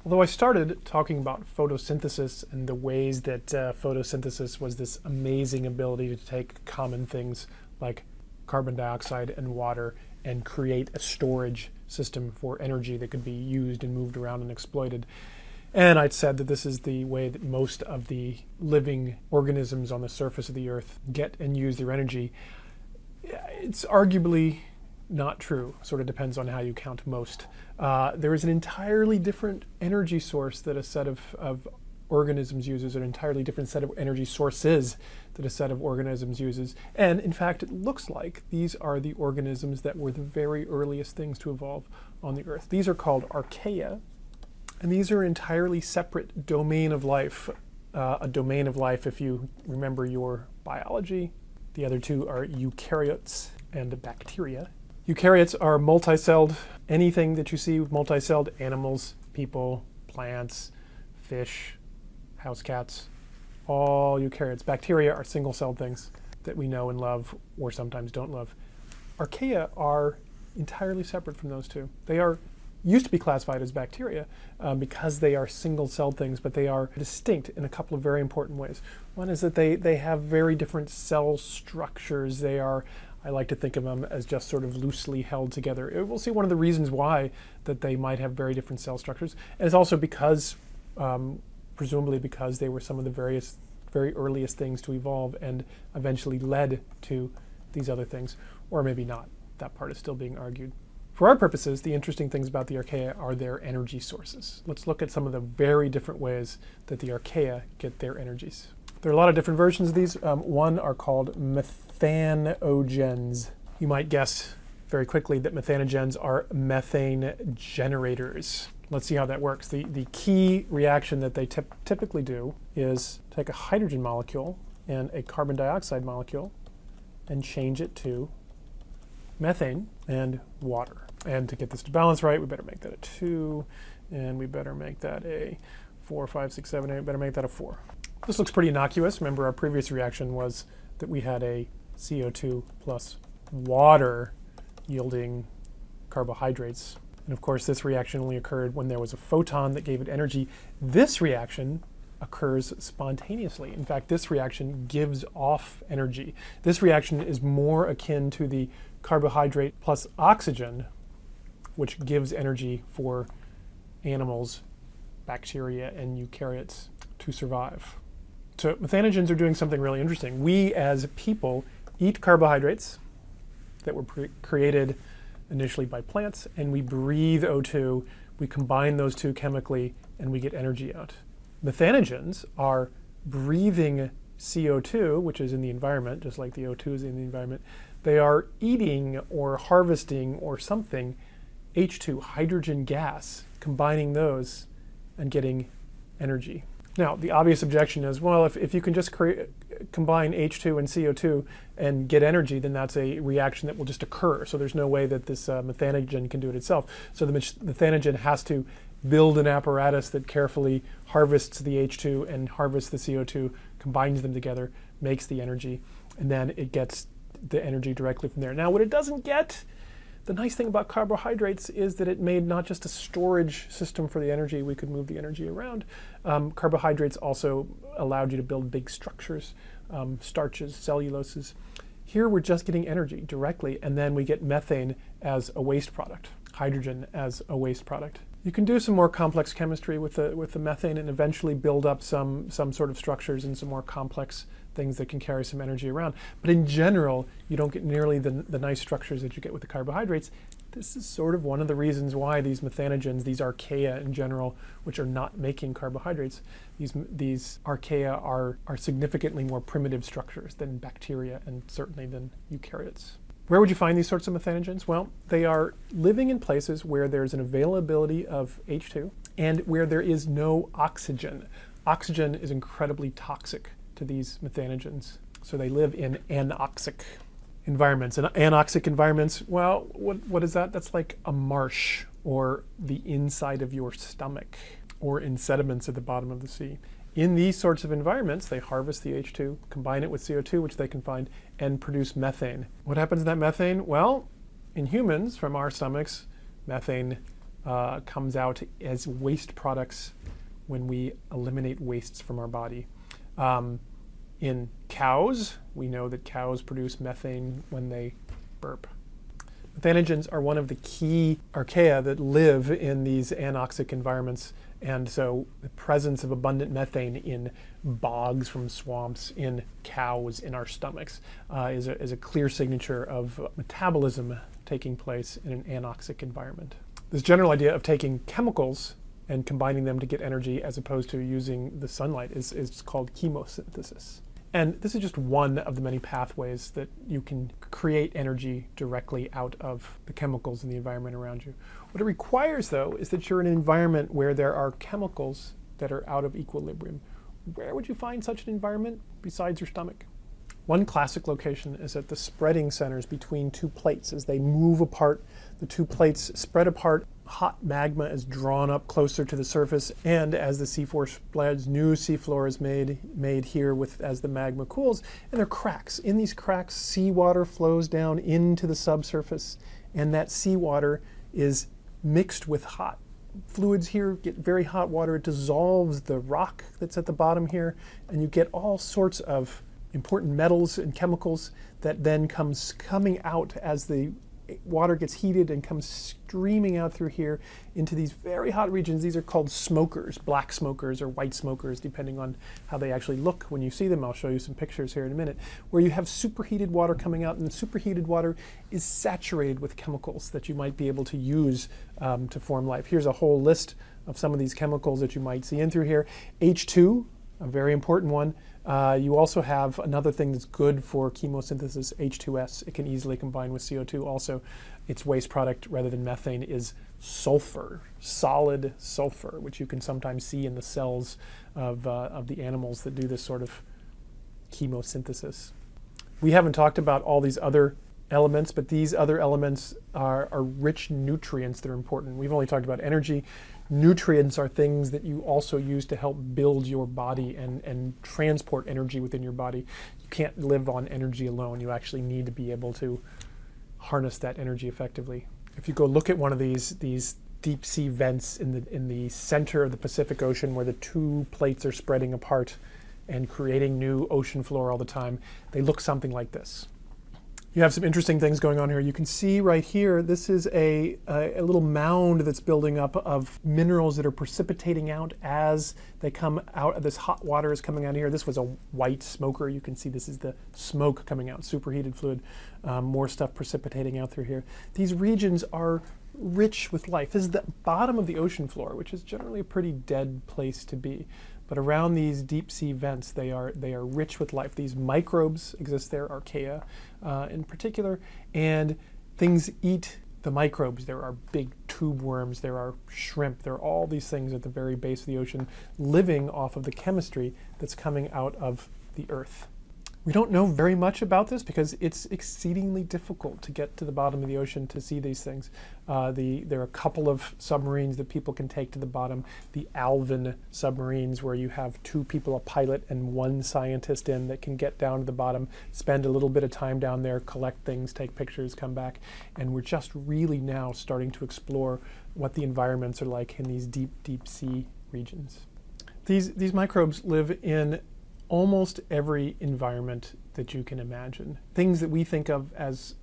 Although I started talking about photosynthesis and the ways that photosynthesis was this amazing ability to take common things like carbon dioxide and water and create a storage system for energy that could be used and moved around and exploited. And I'd said that this is the way that most of the living organisms on the surface of the earth get and use their energy. It's arguably not true. Sort of depends on how you count most. There is an entirely different energy source that a set of organisms uses, an entirely different set of energy sources that a set of organisms uses. And in fact, it looks like these are the organisms that were the very earliest things to evolve on the earth. These are called archaea, and these are an entirely separate domain of life. A domain of life, if you remember your biology. The other two are eukaryotes and bacteria. Eukaryotes are multicelled. Anything that you see with multicelled, animals, people, plants, fish, house cats, all eukaryotes. Bacteria are single-celled things that we know and love or sometimes don't love. Archaea are entirely separate from those two. They are used to be classified as bacteria because they are single-celled things, but they are distinct in a couple of very important ways. One is that they have very different cell structures. They are, I like to think of them as just sort of loosely held together. We'll see one of the reasons why that they might have very different cell structures. And it's also because, presumably because they were some of the very earliest things to evolve and eventually led to these other things, or maybe not. That part is still being argued. For our purposes, the interesting things about the archaea are their energy sources. Let's look at some of the very different ways that the archaea get their energies. There are a lot of different versions of these. One are called methanogens. You might guess very quickly that methanogens are methane generators. Let's see how that works. The key reaction that they typically do is take a hydrogen molecule and a carbon dioxide molecule and change it to methane and water. And to get this to balance right, we better make that a 2, and we better make that a 4, 5, 6, 7, 8. Better make that a 4. This looks pretty innocuous. Remember, our previous reaction was that we had a CO2 plus water yielding carbohydrates. And of course, this reaction only occurred when there was a photon that gave it energy. This reaction occurs spontaneously. In fact, this reaction gives off energy. This reaction is more akin to the carbohydrate plus oxygen, which gives energy for animals, bacteria, and eukaryotes to survive. So methanogens are doing something really interesting. We as people eat carbohydrates that were created initially by plants, and we breathe O2. We combine those two chemically, and we get energy out. Methanogens are breathing CO2, which is in the environment, just like the O2 is in the environment. They are eating or harvesting or something H2, hydrogen gas, combining those and getting energy. Now, the obvious objection is, well, if you can just combine H2 and CO2 and get energy, then that's a reaction that will just occur. So there's no way that this methanogen can do it itself. So the methanogen has to build an apparatus that carefully harvests the H2 and harvests the CO2, combines them together, makes the energy, and then it gets the energy directly from there. Now, what it doesn't get, the nice thing about carbohydrates is that it made not just a storage system for the energy, we could move the energy around. Carbohydrates also allowed you to build big structures, starches, celluloses. Here we're just getting energy directly, and then we get methane as a waste product, hydrogen as a waste product. You can do some more complex chemistry with the methane and eventually build up some sort of structures and some more complex things that can carry some energy around. But in general, you don't get nearly the nice structures that you get with the carbohydrates. This is sort of one of the reasons why these methanogens, these archaea in general, which are not making carbohydrates, these archaea are significantly more primitive structures than bacteria and certainly than eukaryotes. Where would you find these sorts of methanogens? Well, they are living in places where there's an availability of H2 and where there is no oxygen. Oxygen is incredibly toxic to these methanogens, so they live in anoxic environments. And anoxic environments, well, what is that? That's like a marsh or the inside of your stomach or in sediments at the bottom of the sea. In these sorts of environments, they harvest the H2, combine it with CO2, which they can find, and produce methane. What happens to that methane? Well, in humans, from our stomachs, methane comes out as waste products when we eliminate wastes from our body. In cows, we know that cows produce methane when they burp. Methanogens are one of the key archaea that live in these anoxic environments, and so the presence of abundant methane in bogs from swamps, in cows, in our stomachs is a clear signature of metabolism taking place in an anoxic environment. This general idea of taking chemicals and combining them to get energy as opposed to using the sunlight is called chemosynthesis. And this is just one of the many pathways that you can create energy directly out of the chemicals in the environment around you. What it requires, though, is that you're in an environment where there are chemicals that are out of equilibrium. Where would you find such an environment besides your stomach? One classic location is at the spreading centers between two plates. As they move apart, the two plates spread apart, hot magma is drawn up closer to the surface, and as the seafloor spreads, new seafloor is made here as the magma cools, and there are cracks. In these cracks, seawater flows down into the subsurface, and that seawater is mixed with hot fluids here, get very hot water. It dissolves the rock that's at the bottom here, and you get all sorts of important metals and chemicals that then coming out as the water gets heated and comes streaming out through here into these very hot regions. These are called smokers, black smokers or white smokers, depending on how they actually look when you see them. I'll show you some pictures here in a minute, where you have superheated water coming out, and the superheated water is saturated with chemicals that you might be able to use to form life. Here's a whole list of some of these chemicals that you might see in through here. H2, a very important one. You also have another thing that's good for chemosynthesis, H2S. It can easily combine with CO2. Also, its waste product, rather than methane, is sulfur, solid sulfur, which you can sometimes see in the cells of the animals that do this sort of chemosynthesis. We haven't talked about all these other elements, but these other elements are rich nutrients that are important. We've only talked about energy. Nutrients are things that you also use to help build your body and transport energy within your body. You can't live on energy alone. You actually need to be able to harness that energy effectively. If you go look at one of these deep sea vents in the center of the Pacific Ocean, where the two plates are spreading apart and creating new ocean floor all the time, they look something like this. You have some interesting things going on here. You can see right here, this is a little mound that's building up of minerals that are precipitating out as they come out. This hot water is coming out here. This was a white smoker. You can see this is the smoke coming out, superheated fluid, more stuff precipitating out through here. These regions are rich with life. This is the bottom of the ocean floor, which is generally a pretty dead place to be. But around these deep sea vents, they are rich with life. These microbes exist there, archaea in particular, and things eat the microbes. There are big tube worms, there are shrimp, there are all these things at the very base of the ocean living off of the chemistry that's coming out of the earth. We don't know very much about this because it's exceedingly difficult to get to the bottom of the ocean to see these things. There are a couple of submarines that people can take to the bottom. The Alvin submarines, where you have two people, a pilot and one scientist in, that can get down to the bottom, spend a little bit of time down there, collect things, take pictures, come back. And we're just really now starting to explore what the environments are like in these deep, deep sea regions. These microbes live in almost every environment that you can imagine. Things that we think of as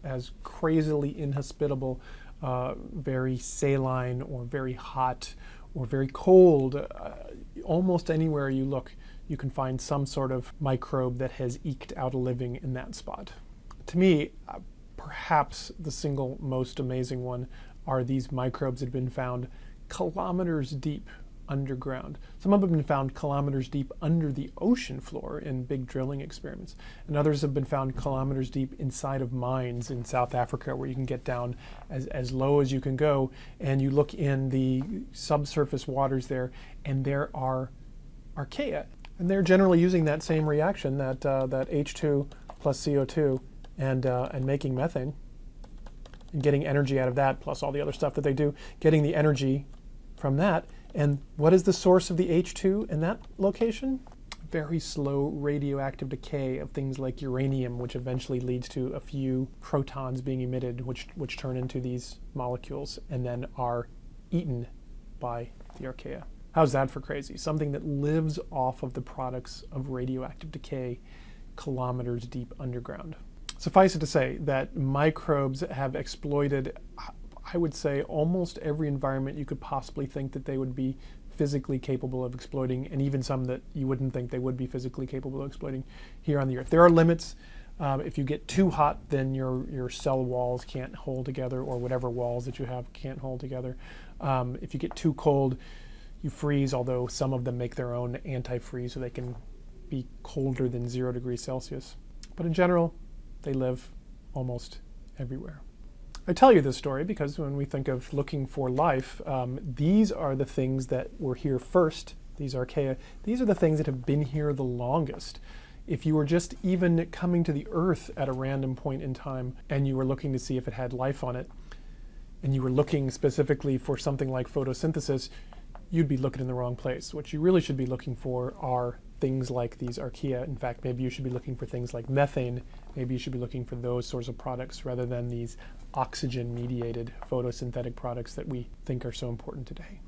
crazily inhospitable, very saline or very hot or very cold, almost anywhere you look, you can find some sort of microbe that has eked out a living in that spot. To me, perhaps the single most amazing one are these microbes that have been found kilometers deep underground. Some of them have been found kilometers deep under the ocean floor in big drilling experiments, and others have been found kilometers deep inside of mines in South Africa, where you can get down as low as you can go, and you look in the subsurface waters there, and there are archaea, and they're generally using that same reaction, that H2 plus CO2, and making methane and getting energy out of that, plus all the other stuff that they do, getting the energy from that. And what is the source of the H2 in that location? Very slow radioactive decay of things like uranium, which eventually leads to a few protons being emitted, which turn into these molecules and then are eaten by the archaea. How's that for crazy? Something that lives off of the products of radioactive decay kilometers deep underground. Suffice it to say that microbes have exploited, I would say, almost every environment you could possibly think that they would be physically capable of exploiting, and even some that you wouldn't think they would be physically capable of exploiting here on the Earth. There are limits. If you get too hot, then your cell walls can't hold together, or whatever walls that you have can't hold together. If you get too cold, you freeze, although some of them make their own antifreeze so they can be colder than 0 degrees Celsius. But in general, they live almost everywhere. I tell you this story because when we think of looking for life, these are the things that were here first, these archaea. These are the things that have been here the longest. If you were just even coming to the Earth at a random point in time and you were looking to see if it had life on it, and you were looking specifically for something like photosynthesis, you'd be looking in the wrong place. What you really should be looking for are things like these archaea. In fact, maybe you should be looking for things like methane. Maybe you should be looking for those sorts of products rather than these oxygen-mediated photosynthetic products that we think are so important today.